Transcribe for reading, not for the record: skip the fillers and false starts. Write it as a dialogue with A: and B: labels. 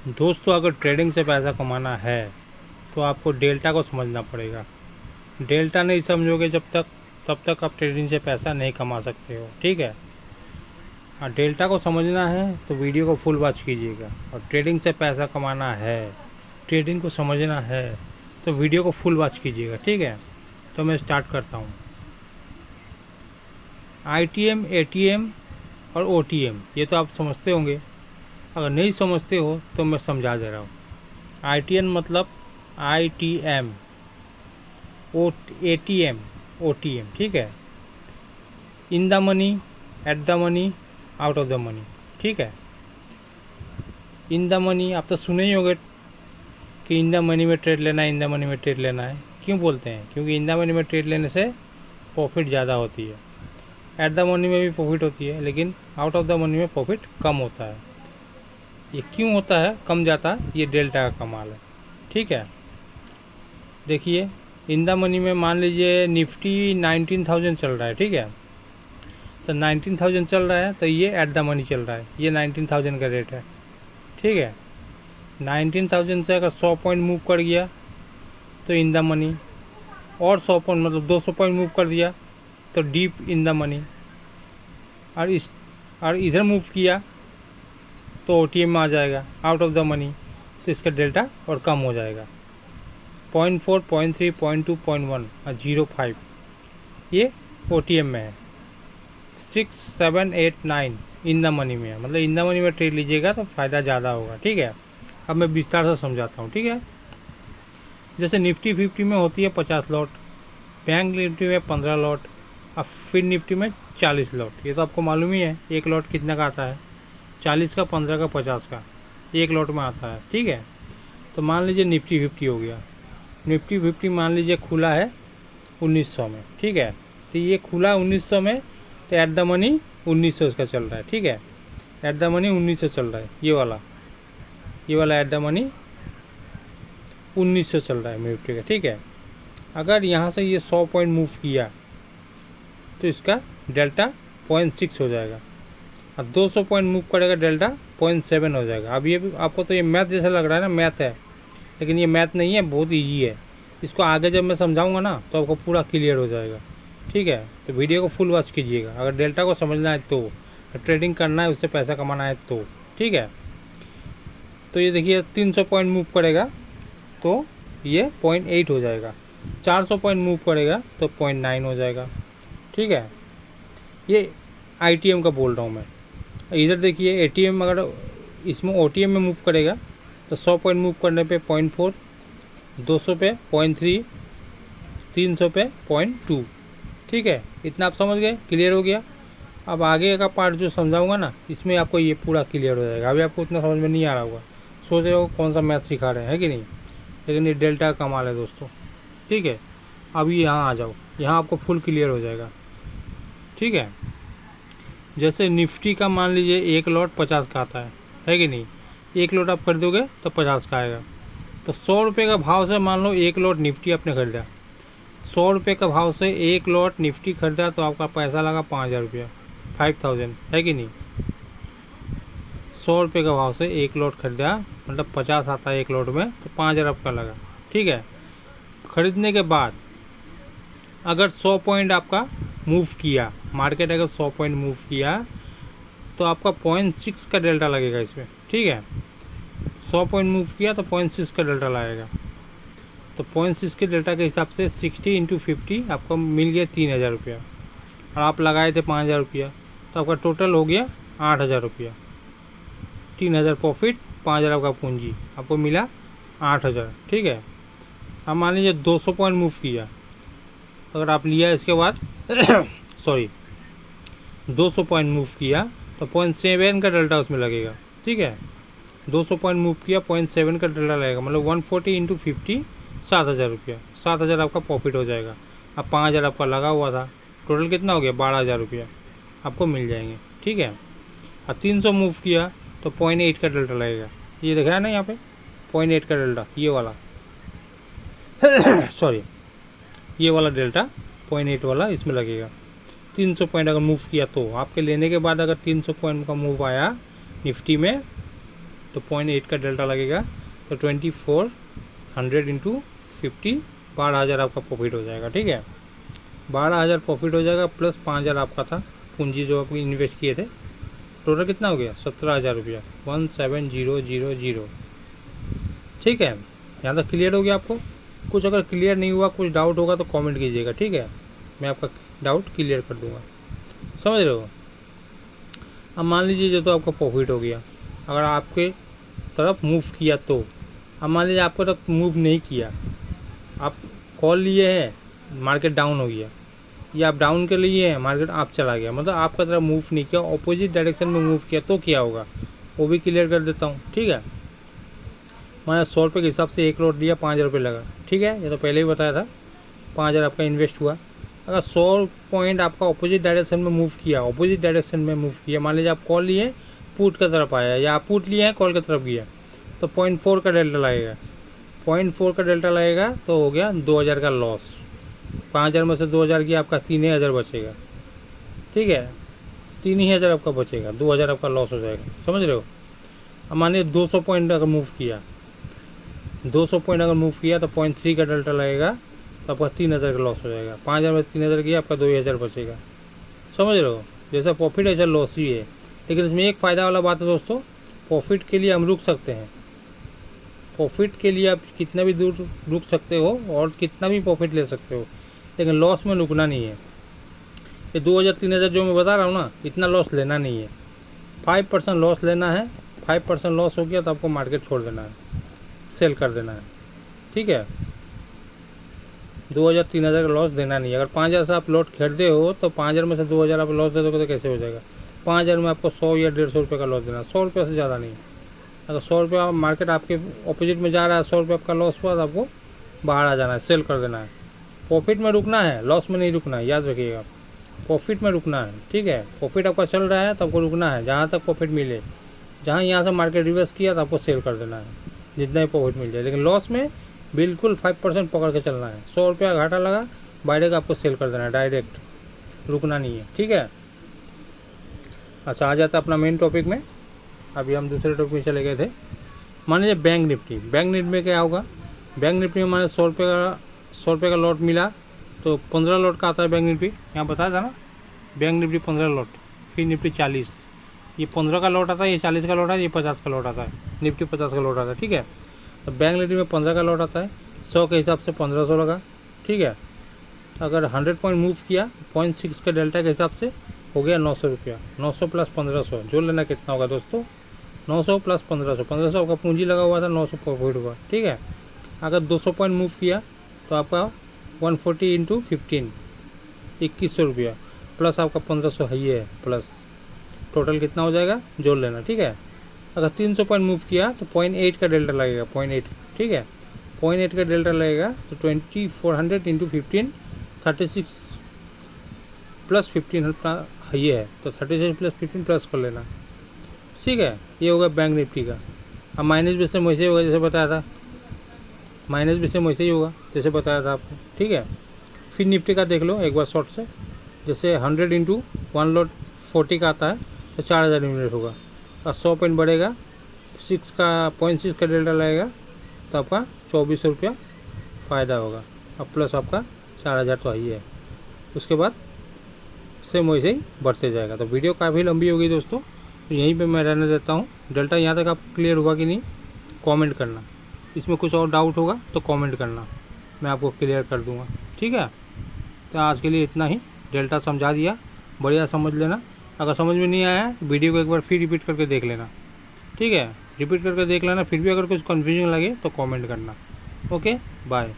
A: दोस्तों, अगर ट्रेडिंग से पैसा कमाना है तो आपको डेल्टा को समझना पड़ेगा। डेल्टा नहीं समझोगे तब तक आप ट्रेडिंग से पैसा नहीं कमा सकते हो। ठीक है। हाँ, डेल्टा को समझना है तो वीडियो को फुल वॉच कीजिएगा। और ट्रेडिंग से पैसा कमाना है, ट्रेडिंग को समझना है तो वीडियो को फुल वॉच कीजिएगा। ठीक है। तो मैं स्टार्ट करता हूँ। ITM, ATM और OTM ये तो आप समझते होंगे। अगर नहीं समझते हो तो मैं समझा दे रहा हूँ। ITM मतलब ITM, ATM, OTM। ठीक है। In the money, at the money, out of the money. ठीक है। इन द मनी आप तो सुने ही होंगे कि इन द मनी में ट्रेड लेना है, इन द मनी में ट्रेड लेना है। क्यों बोलते हैं? क्योंकि इन द मनी में ट्रेड लेने से प्रॉफिट ज़्यादा होती है। एट द मनी में भी प्रॉफिट होती है, लेकिन आउट ऑफ द मनी में प्रॉफिट कम होता है। ये क्यों होता है, कम जाता है? ये डेल्टा का कमाल है। ठीक है। देखिए, इन द मनी में मान लीजिए निफ्टी 19,000 चल रहा है। ठीक है। तो 19,000 चल रहा है तो ये एट द मनी चल रहा है। ये 19,000 का रेट है। ठीक है। 19,000 से अगर 100 पॉइंट मूव कर गया तो इन द मनी, और 100 पॉइंट मतलब 200 पॉइंट मूव कर दिया तो डीप इन द मनी, और इधर मूव किया तो OTM में आ जाएगा, आउट ऑफ द मनी। तो इसका डेल्टा और कम हो जाएगा। 0.4, 0.3, 0.2, 0.1 और 0.5 ये OTM में है। 6, 7, 8, 9 इन द मनी में है। मतलब इन द मनी में ट्रेड लीजिएगा तो फ़ायदा ज़्यादा होगा। ठीक है। अब मैं विस्तार से समझाता हूँ। ठीक है। जैसे निफ्टी 50 में होती है 50 लॉट, बैंक निफ्टी में 15 लॉट, और फिर निफ्टी में 40 लॉट। ये तो आपको मालूम ही है एक लॉट कितना का आता है। 40 का, 15 का, 50 का एक लॉट में आता है। ठीक है। तो मान लीजिए निफ्टी 50 हो गया। निफ्टी 50 मान लीजिए खुला है 1900 में। ठीक है। तो ये खुला 1900 में, तो एट द मनी 1900 इसका चल रहा है। ठीक है। एट द मनी 1900 चल रहा है। ये वाला एट द मनी 1900 चल रहा है निफ्टी का। ठीक है। अगर यहाँ से ये 100 पॉइंट मूव किया तो इसका डेल्टा 0.6 हो जाएगा, और 200 पॉइंट मूव करेगा डेल्टा 0.7 हो जाएगा। अब ये आपको तो ये मैथ जैसा लग रहा है ना, मैथ है, लेकिन ये मैथ नहीं है, बहुत ईजी है। इसको आगे जब मैं समझाऊंगा ना तो आपको पूरा क्लियर हो जाएगा। ठीक है। तो वीडियो को फुल वॉच कीजिएगा अगर डेल्टा को समझना है तो, ट्रेडिंग करना है, उससे पैसा कमाना है तो। ठीक है। तो ये देखिए 300 पॉइंट मूव करेगा तो ये 0.8 हो जाएगा। 400 पॉइंट मूव करेगा तो 0.9 हो जाएगा। ठीक है। ये ITM का बोल रहा हूँ मैं। इधर देखिए ATM, अगर इसमें OTM में मूव करेगा तो 100 पॉइंट मूव करने पे 0.4, 200 पे 0.3, 300 पे 0.2। ठीक है। इतना आप समझ गए, क्लियर हो गया। अब आगे का पार्ट जो समझाऊंगा ना, इसमें आपको ये पूरा क्लियर हो जाएगा। अभी आपको इतना समझ में नहीं आ रहा होगा, सोच रहे हो कौन सा मैथ सिखा रहे हैं कि नहीं, लेकिन ये डेल्टा का कमाल है दोस्तों। ठीक है। अभी यहाँ आ जाओ, यहाँ आपको फुल क्लियर हो जाएगा। ठीक है। जैसे निफ्टी का मान लीजिए एक लॉट 50 का आता है कि नहीं। एक लॉट आप खरीदोगे तो 50 का आएगा। तो 100 रुपये का भाव से मान लो एक लॉट निफ्टी आपने खरीदा। 100 रुपये का भाव से एक लॉट निफ्टी खरीदा तो आपका पैसा लगा 5,000 रुपया, 5,000 है कि नहीं। 100 रुपये का भाव से एक लॉट खरीदा, मतलब 50 आता है एक लॉट में, तो 5,000 आपका लगा। ठीक है। खरीदने के बाद अगर 100 पॉइंट आपका मूव किया, मार्केट अगर 100 पॉइंट मूव किया तो आपका 0.6 का डेल्टा लगेगा इसमें। ठीक है। 100 पॉइंट मूव किया तो 0.6 का डेल्टा लगेगा। तो 0.6 के डेल्टा के हिसाब से 60 × 50 आपको मिल गया 3,000 रुपया, और आप लगाए थे 5,000 रुपया, तो आपका टोटल हो गया 8,000 रुपया। 3,000 प्रॉफिट, 5,000 आपका पूंजी, आपको मिला 8,000। ठीक है। अब मान लीजिए 200 पॉइंट मूव किया, अगर आप लिया इसके बाद सॉरी 200 पॉइंट मूव किया तो 0.7 का डेल्टा उसमें लगेगा। ठीक है। 200 पॉइंट मूव किया, 0.7 का डेल्टा लगेगा, मतलब 140 × 50, 7,000 रुपया। 7,000 आपका प्रॉफिट हो जाएगा। अब 5,000 आपका लगा हुआ था, टोटल कितना हो गया? 12,000 रुपया आपको मिल जाएंगे। ठीक है। और 300 मूव किया तो 0.8 का डेल्टा लगेगा। ये दिख रहा है ना यहाँ पे 0.8 का डेल्टा, ये वाला सॉरी ये वाला डेल्टा 0.8 वाला इसमें लगेगा। 300 पॉइंट अगर मूव किया तो आपके लेने के बाद अगर 300 पॉइंट का मूव आया निफ्टी में तो 0.8 का डेल्टा लगेगा, तो 2400 इंटू 50, 12,000 आपका प्रॉफिट हो जाएगा। ठीक है, 12,000 प्रॉफिट हो जाएगा, प्लस 5,000 आपका था पूंजी जो आप इन्वेस्ट किए थे। टोटल कितना हो गया? 17,000 रुपया, 17,000। ठीक है, यहाँ तक क्लियर हो गया आपको? कुछ अगर क्लियर नहीं हुआ, कुछ डाउट होगा तो कमेंट कीजिएगा। ठीक है, मैं आपका डाउट क्लियर कर दूंगा। समझ रहे हो? अब मान लीजिए जो तो आपका प्रॉफिट हो गया, अगर आपके तरफ मूव किया तो। अब मान लीजिए आपको तरफ मूव नहीं किया, आप कॉल लिए हैं, मार्केट डाउन हो गया, या आप डाउन के लिए हैं, मार्केट आप चला गया, मतलब आपका तरफ मूव नहीं किया, ऑपोजिट डायरेक्शन में मूव किया, तो क्या होगा वो भी क्लियर कर देता हूँ। ठीक है, मैंने 100 रुपये के हिसाब से 1 लॉट लिया, 5 रुपये लगा। ठीक है, ये तो पहले ही बताया था, 5,000 आपका इन्वेस्ट हुआ। अगर 100 पॉइंट आपका ऑपोजिट डायरेक्शन में मूव किया, ऑपोजिट डायरेक्शन में मूव किया, मान लीजिए आप कॉल लिए, पुट की तरफ आया, या आप पुट लिए हैं कॉल की तरफ गया, तो 0.4 का डेल्टा लगेगा। 0.4 का डेल्टा लगेगा तो हो गया 2,000 का लॉस। 5,000 में से 2,000 किया, आपका 3,000 बचेगा। ठीक है, 3,000 आपका बचेगा, 2,000 आपका लॉस हो जाएगा। समझ रहे हो? अब मानिए 200 पॉइंट अगर मूव किया, 200 पॉइंट अगर मूव किया तो 0.3 का डेल्टा लगेगा, तो आपका 3,000 का लॉस हो जाएगा। 5,000 में 3,000 किया, आपका 2,000 बचेगा। समझ रहे हो? जैसा प्रॉफिट ऐसा लॉस ही है, लेकिन इसमें एक फ़ायदा वाला बात है दोस्तों, प्रॉफिट के लिए हम रुक सकते हैं। प्रॉफिट के लिए आप कितना भी दूर रुक सकते हो और कितना भी प्रॉफिट ले सकते हो, लेकिन लॉस में रुकना नहीं है। ये 2,000-3,000 जो मैं बता रहा हूँ ना, इतना लॉस लेना नहीं है। 5% लॉस लेना है। 5% लॉस हो गया तो आपको मार्केट छोड़ देना है, सेल कर देना है। ठीक है, 2,000-3,000 का लॉस देना नहीं है। अगर 5,000 से आप लॉट खरीदे हो तो 5,000 में से 2,000 आप लॉस दे दोगे तो कैसे हो जाएगा? 5,000 में आपको 100 या 150 रुपये का लॉस देना, 100 रुपये से ज़्यादा नहीं। अगर 100 रुपये मार्केट आपके ऑपोजिट में जा रहा है, 100 रुपये आपका लॉस हुआ तो आपको बाहर आ जाना है, सेल कर देना है। प्रॉफिट में रुकना है, लॉस में नहीं रुकना है, याद रखिएगा। प्रॉफिट में रुकना है। ठीक है, प्रॉफिट आपका चल रहा है तो आपको रुकना है, जहाँ तक प्रॉफिट मिले। जहाँ यहाँ से मार्केट रिवर्स किया तो आपको सेल कर देना है, जितना ही प्रॉफिट मिल जाए। लेकिन लॉस में बिल्कुल 5% पकड़ के चलना है। 100 रुपया घाटा लगा, बाहर का आपको सेल कर देना है, डायरेक्ट, रुकना नहीं है। ठीक है, अच्छा आ जाता है अपना मेन टॉपिक में। अभी हम दूसरे टॉपिक में चले गए थे। मान लीजिए बैंक निफ्टी। बैंक निफ्टी में क्या होगा? बैंक निफ्टी में माने 100 रुपये का लॉट मिला तो 15 लॉट का आता है बैंक निफ्टी। यहाँ बताया था ना, बैंक निफ्टी 15 लॉट, फिर निफ्टी 40। ये 15 का लॉट आता है, ये 40 का लॉट आता है, ये 50 का लॉट आता है, निफ्टी 50 का लॉट आता है। ठीक है, तो बैंक निफ्टी में 15 का लॉट आता है, 100 के हिसाब से 1500 लगा। ठीक है, अगर 100 पॉइंट मूव किया 0.6 के डेल्टा के हिसाब से हो गया 900 रुपया। 900 प्लस 1500 जो लेना कितना होगा दोस्तों? 900 प्लस 1500, 1500 आपका पूंजी लगा हुआ था, 900 प्रॉफिट हुआ। ठीक है, अगर 200 पॉइंट मूव किया तो आपका 140 इंटू 15, 2100 रुपया, प्लस आपका 1500 है, ये है प्लस, टोटल कितना हो जाएगा जोड़ लेना। ठीक है, अगर 300 पॉइंट मूव किया तो 0.8 का डेल्टा लगेगा, 0.8। ठीक है, 0.8 का डेल्टा लगेगा तो 2400 इंटू 15, 36 प्लस 15 ये है, तो 36 प्लस 15 प्लस कर लेना। ठीक है, ये होगा बैंक निफ्टी का। अब माइनस भी सेम वैसे ही होगा जैसे बताया था, माइनस भी सेम वैसे ही होगा जैसे बताया था आपको। ठीक है, फिर निफ्टी का देख लो एक बार शॉर्ट से। जैसे 100 इंटू 1 लॉट 40 का आता है तो 4,000 यूनिट होगा, और 100 पॉइंट बढ़ेगा, 0.6 का डेल्टा लगेगा तो आपका 2400 रुपया फ़ायदा होगा। अब प्लस आपका 4,000 तो ही है। उसके बाद सेम वैसे ही बढ़ते जाएगा। तो वीडियो काफ़ी लंबी होगी दोस्तों, तो यहीं पे मैं रहने देता हूँ। डेल्टा यहाँ तक आप क्लियर हुआ कि नहीं कमेंट करना। इसमें कुछ और डाउट होगा तो कमेंट करना, मैं आपको क्लियर कर दूँगा। ठीक है, तो आज के लिए इतना ही। डेल्टा समझा दिया, बढ़िया समझ लेना। अगर समझ में नहीं आया वीडियो को एक बार फिर रिपीट करके देख लेना। ठीक है, रिपीट करके देख लेना, फिर भी अगर कुछ कन्फ्यूजन लगे तो कमेंट करना। Okay, bye.